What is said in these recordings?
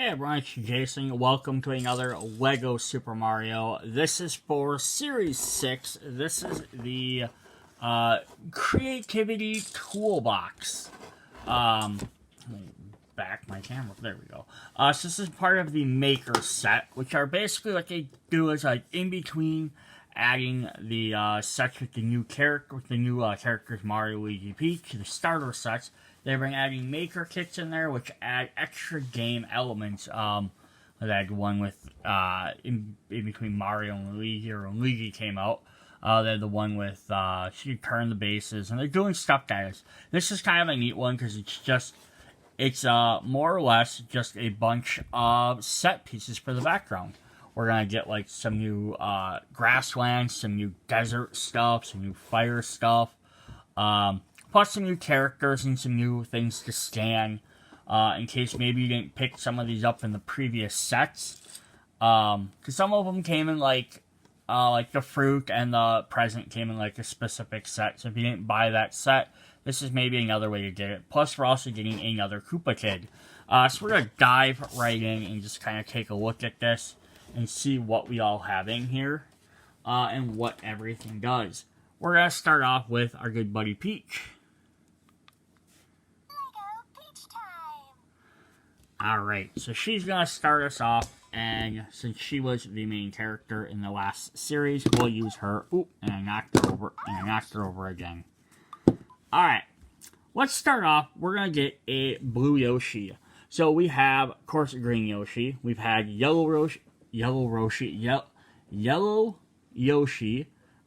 Hey everyone, it's Jason. Welcome to another LEGO Super Mario. This is for Series 6. This is the Creativity Toolbox. Let me back my camera. There we go. So this is part of the Maker set, which are basically what they do is like in between adding the sets with the new characters Mario, Luigi, Peach, the starter sets. They've been adding maker kits in there, which add extra game elements. I had one with in between Mario and Luigi, or when Luigi came out. They had the one with she could turn the bases, and they're doing stuff that is. This is kind of a neat one because it's more or less just a bunch of set pieces for the background. We're gonna get like some new grasslands, some new desert stuff, some new fire stuff. Plus some new characters and some new things to scan, in case maybe you didn't pick some of these up in the previous sets. Because some of them came in like the fruit and the present came in like a specific set. So if you didn't buy that set, this is maybe another way to get it. Plus we're also getting another Koopa Kid. So we're going to dive right in and just kind of take a look at this and see what we all have in here, and what everything does. We're going to start off with our good buddy Peach. Alright, so she's going to start us off, and since she was the main character in the last series, we'll use her. Oop, and I knocked her over, and I knocked her over again. Alright, let's start off. We're going to get a blue Yoshi. So we have, of course, green Yoshi. We've had yellow Yoshi,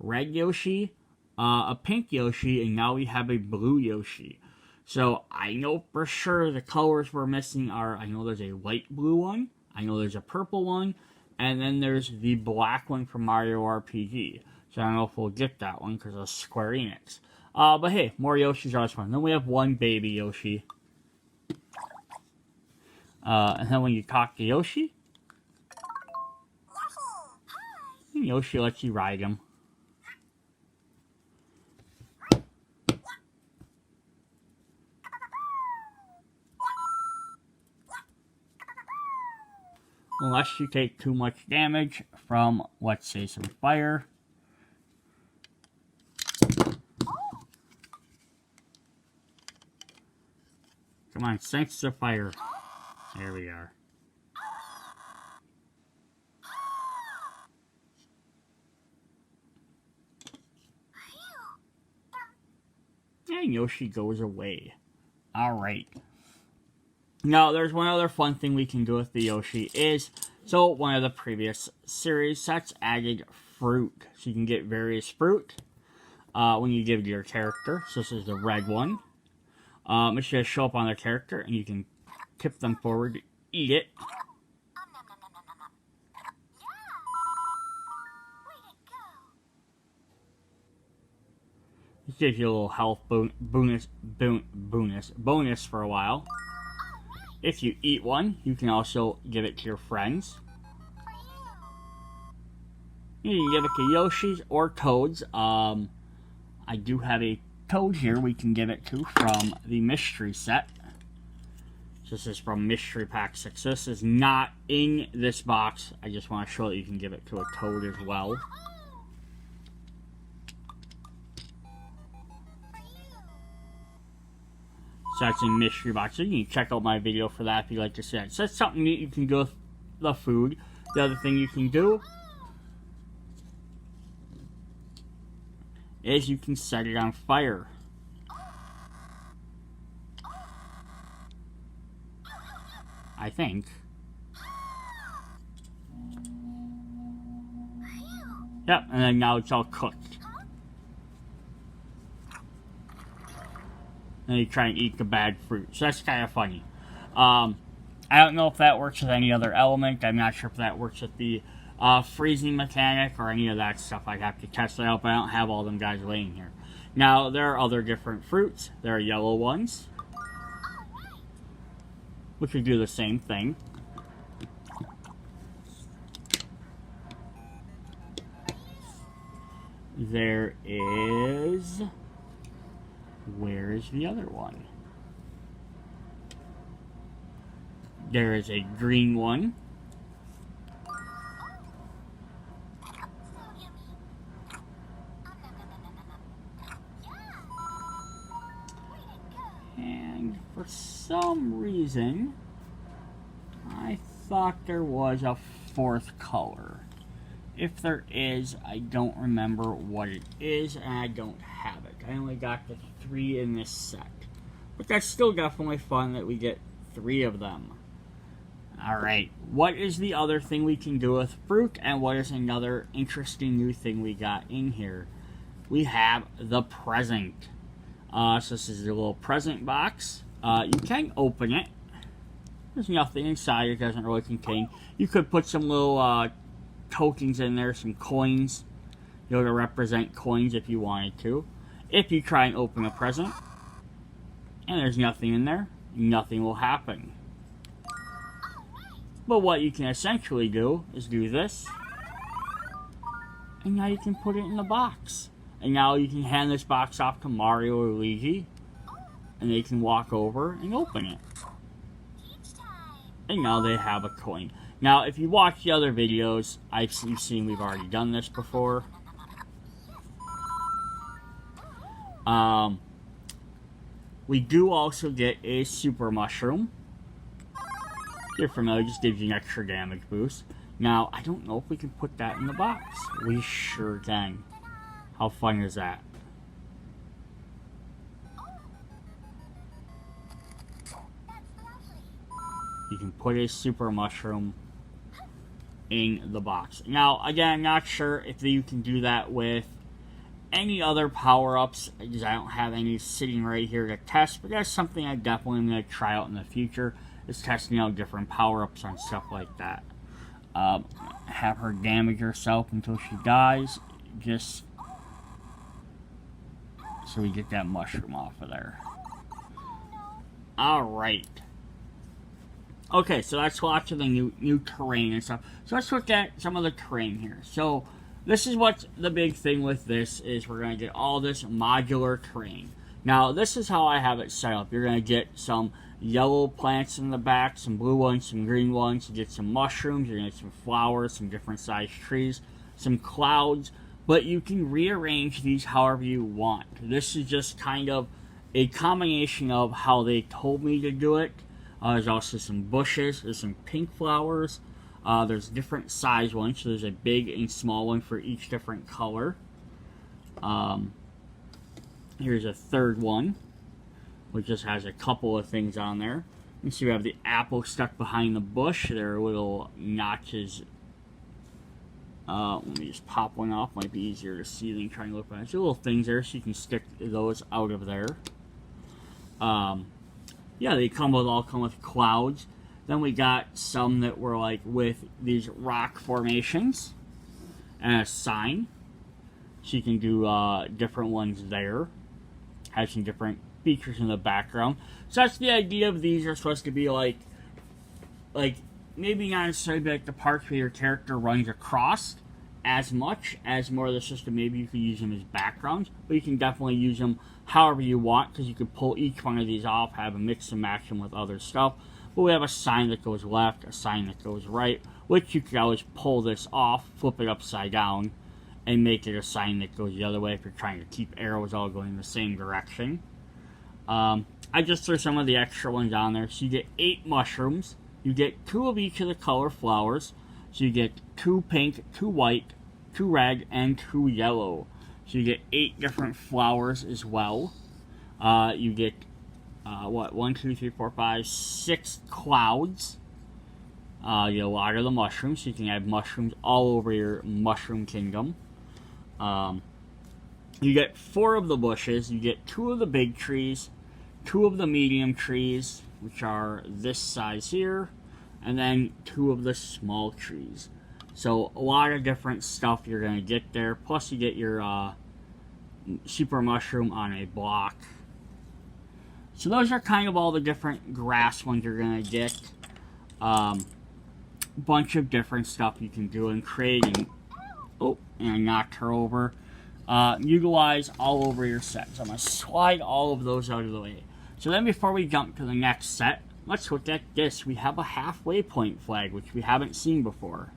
red Yoshi, a pink Yoshi, and now we have a blue Yoshi. So I know for sure the colors we're missing are, I know there's a light blue one, I know there's a purple one, and then there's the black one from Mario RPG. So I don't know if we'll get that one because of Square Enix. But hey, more Yoshis are always fun. Then we have one baby Yoshi. And then when you talk to Yoshi, Yoshi lets you ride him. Unless you take too much damage from, let's say, some fire. Come on, sense the fire. There we are. And Yoshi goes away. Alright. Now, there's one other fun thing we can do with the Yoshi is, so one of the previous series sets added fruit. So you can get various fruit when you give your character. So this is the red one. It's going to show up on their character, and you can tip them forward to eat it. It gives you a little health bonus for a while. If you eat one, you can also give it to your friends. You can give it to Yoshis or Toads. I do have a Toad here we can give it to from the Mystery set. So this is from Mystery Pack 6. This is not in this box. I just want to show that you can give it to a Toad as well. So that's in Mystery Box. So you can check out my video for that if you'd like to see it. So that's something neat you can do with the food. The other thing you can do is you can set it on fire. I think. Yep, and then now it's all cooked. And you try and eat the bad fruit. So that's kind of funny. I don't know if that works with any other element. I'm not sure if that works with the freezing mechanic or any of that stuff. I'd have to test that out, but I don't have all them guys laying here. Now, there are other different fruits. There are yellow ones, which would do the same thing. There is... Where is the other one? There is a green one. And for some reason, I thought there was a fourth color. If there is, I don't remember what it is, and I don't have it. I only got the 3 in this set. But that's still definitely fun that we get 3 of them. Alright, what is the other thing we can do with fruit, and what is another interesting new thing we got in here? We have the present. So this is a little present box. You can open it. There's nothing inside. It doesn't really contain. You could put some little tokens in there, some coins, you know, to represent coins if you wanted to. If you try and open a present, and there's nothing in there, nothing will happen. But what you can essentially do is do this, and now you can put it in the box. And now you can hand this box off to Mario or Luigi, and they can walk over and open it. And now they have a coin. Now, if you watch the other videos, you've seen we've already done this before. We do also get a super mushroom. If you're familiar, it just gives you an extra damage boost. Now, I don't know if we can put that in the box. We sure can. How fun is that? You can put a super mushroom in the box. Now, again, I'm not sure if you can do that with any other power-ups, because I don't have any sitting right here to test, but that's something I definitely am going to try out in the future, is testing out different power-ups on stuff like that. Have her damage herself until she dies, just so we get that mushroom off of there. Alright. Okay, so that's lots of the new terrain and stuff. So let's look at some of the terrain here. So this is what's the big thing with this, is we're going to get all this modular terrain. Now, this is how I have it set up. You're going to get some yellow plants in the back, some blue ones, some green ones. You get some mushrooms, you're going to get some flowers, some different sized trees, some clouds. But you can rearrange these however you want. This is just kind of a combination of how they told me to do it. There's also some bushes, there's some pink flowers, there's different size ones, so there's a big and small one for each different color. Here's a third one, which just has a couple of things on there. You see we have the apple stuck behind the bush. There are little notches. Let me just pop one off, might be easier to see than trying to look at it. There's little things there, so you can stick those out of there. Yeah, they all come with clouds. Then we got some that were like with these rock formations and a sign. So you can do different ones there. Have some different features in the background. So that's the idea of these are supposed to be like maybe not necessarily like the parts where your character runs across as much as more of the system. Maybe you could use them as backgrounds, but you can definitely use them however you want, because you could pull each one of these off, have a mix and match them with other stuff. But we have a sign that goes left, a sign that goes right, which you could always pull this off, flip it upside down, and make it a sign that goes the other way if you're trying to keep arrows all going in the same direction. I just threw some of the extra ones on there. So you get 8 mushrooms. You get 2 of each of the color flowers. So you get 2 pink, 2 white, 2 red, and 2 yellow. So you get 8 different flowers as well. You get, 1, 2, 3, 4, 5, 6 clouds. You get a lot of the mushrooms, so you can have mushrooms all over your mushroom kingdom. You get 4 of the bushes. You get 2 of the big trees, 2 of the medium trees, which are this size here, and then 2 of the small trees. So a lot of different stuff you're going to get there. Plus you get your super mushroom on a block. So those are kind of all the different grass ones you're going to get. Bunch of different stuff you can do in creating. Oh, and I knocked her over. Utilize all over your set. So I'm going to slide all of those out of the way. So then before we jump to the next set, let's look at this. We have a halfway point flag, which we haven't seen before.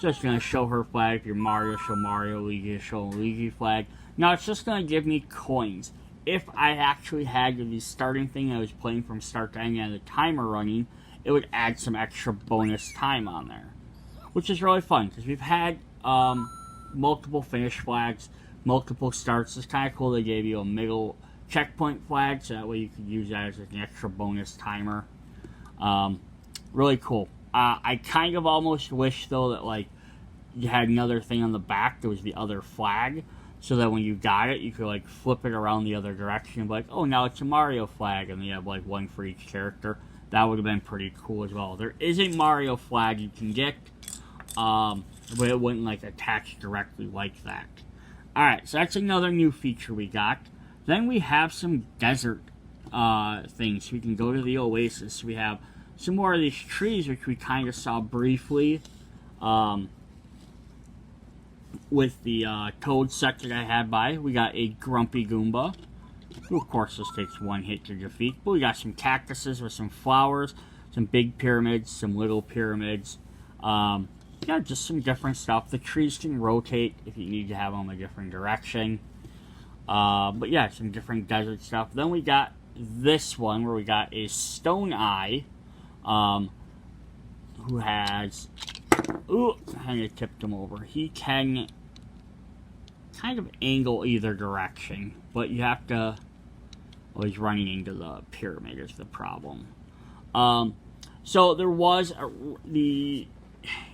Just going to show her flag. If you're Mario, show Mario. Luigi, show Luigi flag. Now, it's just going to give me coins. If I actually had the starting thing I was playing from start to end and the timer running, it would add some extra bonus time on there. Which is really fun, because we've had multiple finish flags, multiple starts. It's kind of cool they gave you a middle checkpoint flag, so that way you could use that as an extra bonus timer. Really cool. I kind of almost wish, though, that like you had another thing on the back that was the other flag, so that when you got it, you could like flip it around the other direction and be like, oh, now it's a Mario flag, and you have like one for each character. That would have been pretty cool as well. There is a Mario flag you can get, but it wouldn't like attach directly like that. Alright, so that's another new feature we got. Then we have some desert things. We can go to the oasis. We have some more of these trees, which we kind of saw briefly with the Toad set that I had by. We got a Grumpy Goomba, who of course this takes one hit to defeat. But we got some cactuses with some flowers, some big pyramids, some little pyramids. Yeah, just some different stuff. The trees can rotate if you need to have them a different direction. But yeah, some different desert stuff. Then we got this one where we got a Stone Eye, who has, ooh, I kind of tipped him over. He can kind of angle either direction, but you have to, well, he's running into the pyramid is the problem. So there was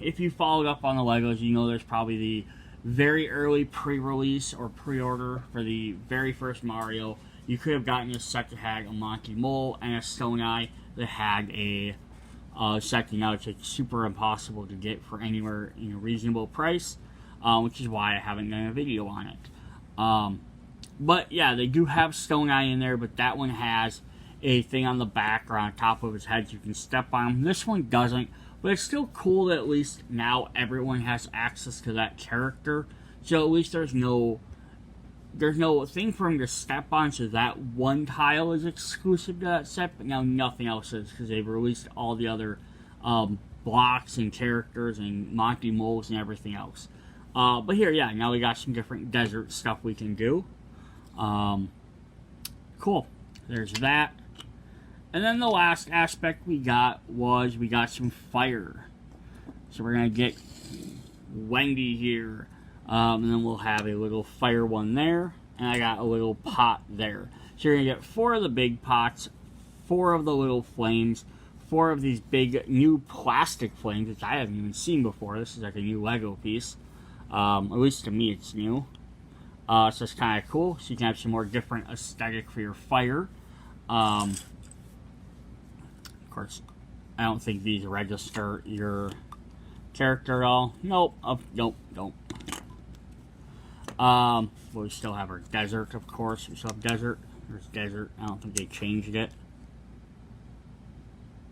if you followed up on the Legos, you know there's probably the very early pre-release or pre-order for the very first Mario. You could have gotten a set that had a Monty Mole and a Stone Eye that had a set that now it's like super impossible to get for anywhere in a reasonable price, which is why I haven't done a video on it. But yeah, they do have Stone Eye in there, but that one has a thing on the back or on top of his head so you can step on him. This one doesn't. But it's still cool that at least now everyone has access to that character. So at least there's no thing for him to step on, so that one tile is exclusive to that set, but now nothing else is, because they've released all the other blocks and characters and Monty Moles and everything else. But here, yeah, now we got some different desert stuff we can do. Cool. There's that. And then the last aspect we got was we got some fire. So we're going to get Wendy here. And then we'll have a little fire one there. And I got a little pot there. So you're going to get 4 of the big pots, 4 of the little flames, 4 of these big new plastic flames, which I haven't even seen before. This is like a new Lego piece. At least to me it's new. So it's kind of cool. So you can have some more different aesthetic for your fire. Of course, I don't think these register your character at all. Nope. Nope. Don't. We still have our desert, of course. We still have desert. There's desert. I don't think they changed it.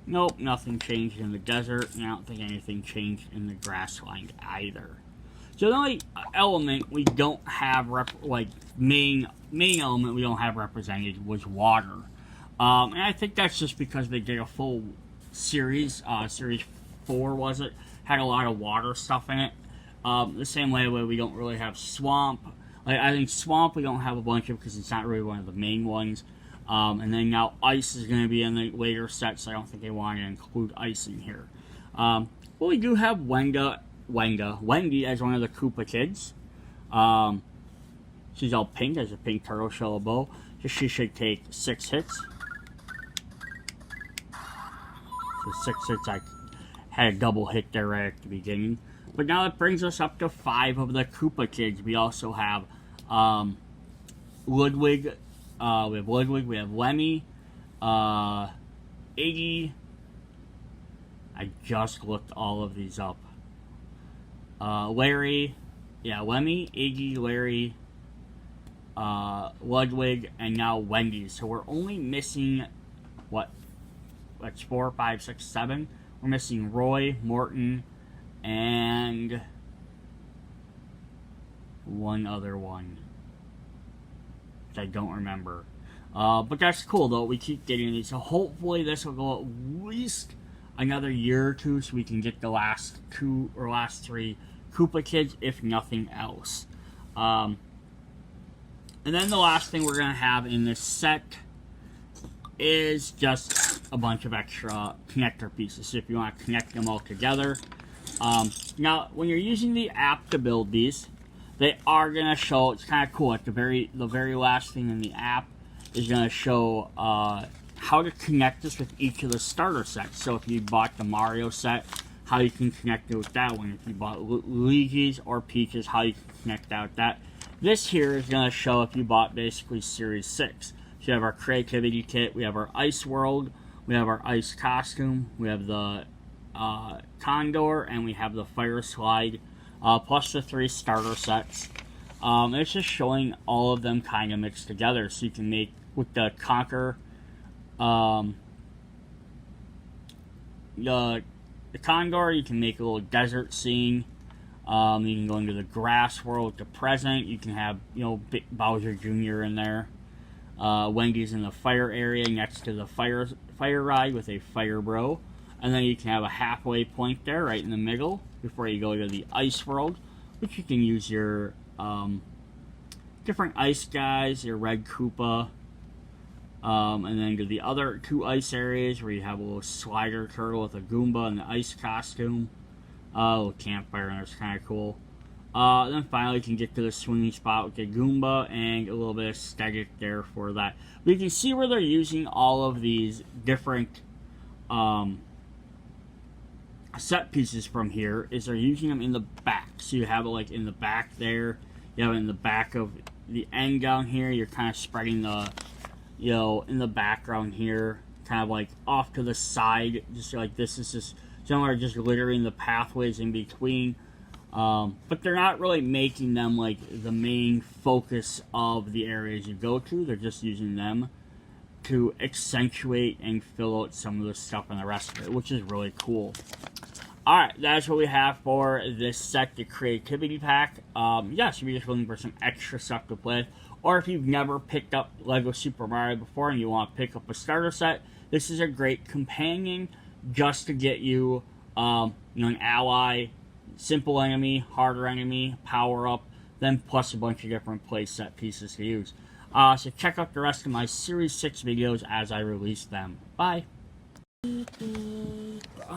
Nope, nothing changed in the desert. And I don't think anything changed in the grassland either. So the only element we don't have, main element we don't have represented was water. And I think that's just because they did a full series, series 4 was it, had a lot of water stuff in it. The same way we don't really have swamp. Like, I think swamp we don't have a bunch of because it's not really one of the main ones. And then now ice is going to be in the later set, so I don't think they want to include ice in here. But we do have Wendy as one of the Koopa kids. She's all pink, has a pink turtle shell bow. So she should take 6 hits. So 6 hits, I had a double hit there right at the beginning. But now it brings us up to 5 of the Koopa kids. We also have Ludwig. We have Ludwig. We have Lemmy. Iggy. I just looked all of these up. Larry. Yeah, Lemmy, Iggy, Larry, Ludwig, and now Wendy. So we're only missing, that's 4, 5, 6, 7. We're missing Roy, Morton, and one other one, which I don't remember. But that's cool though. We keep getting these, so hopefully this will go at least another year or two, so we can get the last 2 or last 3 Koopa kids, if nothing else. And then the last thing we're gonna have in this set is just a bunch of extra connector pieces. So if you want to connect them all together. Now, when you're using the app to build these, they are gonna show. It's kind of cool. At the very last thing in the app is gonna show how to connect this with each of the starter sets. So if you bought the Mario set, how you can connect it with that one. If you bought Luigi's or Peach's, how you can connect that with that. This here is going to show if you bought basically Series 6. So you have our Creativity Kit, we have our Ice World, we have our Ice Costume, we have the Condor, and we have the Fire Slide, plus the 3 starter sets. It's just showing all of them kind of mixed together. So you can make, with the Conquer, the Condor, you can make a little desert scene. You can go into the grass world with the present. You can have, Bowser Jr. in there. Wendy's in the fire area next to the fire ride with a fire bro. And then you can have a halfway point there right in the middle before you go to the ice world, which you can use your different ice guys, your red Koopa. And then to the other 2 ice areas where you have a little slider turtle with a Goomba and the ice costume. A little campfire, and it's kind of cool. Then finally you can get to the swinging spot with the Goomba and a little bit of static there for that. But you can see where they're using all of these different set pieces from here is they're using them in the back. So you have it like in the back there. You have it in the back of the end down here. You're kind of spreading the, in the background here, kind of like off to the side, just like this is just. Some are just littering the pathways in between, but they're not really making them like the main focus of the areas you go to. They're just using them to accentuate and fill out some of the stuff and the rest of it, which is really cool. Alright, that's what we have for this set, the Creativity Pack. Yes, if you're just looking for some extra stuff to play with, or if you've never picked up Lego Super Mario before and you want to pick up a starter set, this is a great companion just to get you, an ally, simple enemy, harder enemy, power up, then plus a bunch of different play set pieces to use. So check out the rest of my Series 6 videos as I release them. Bye!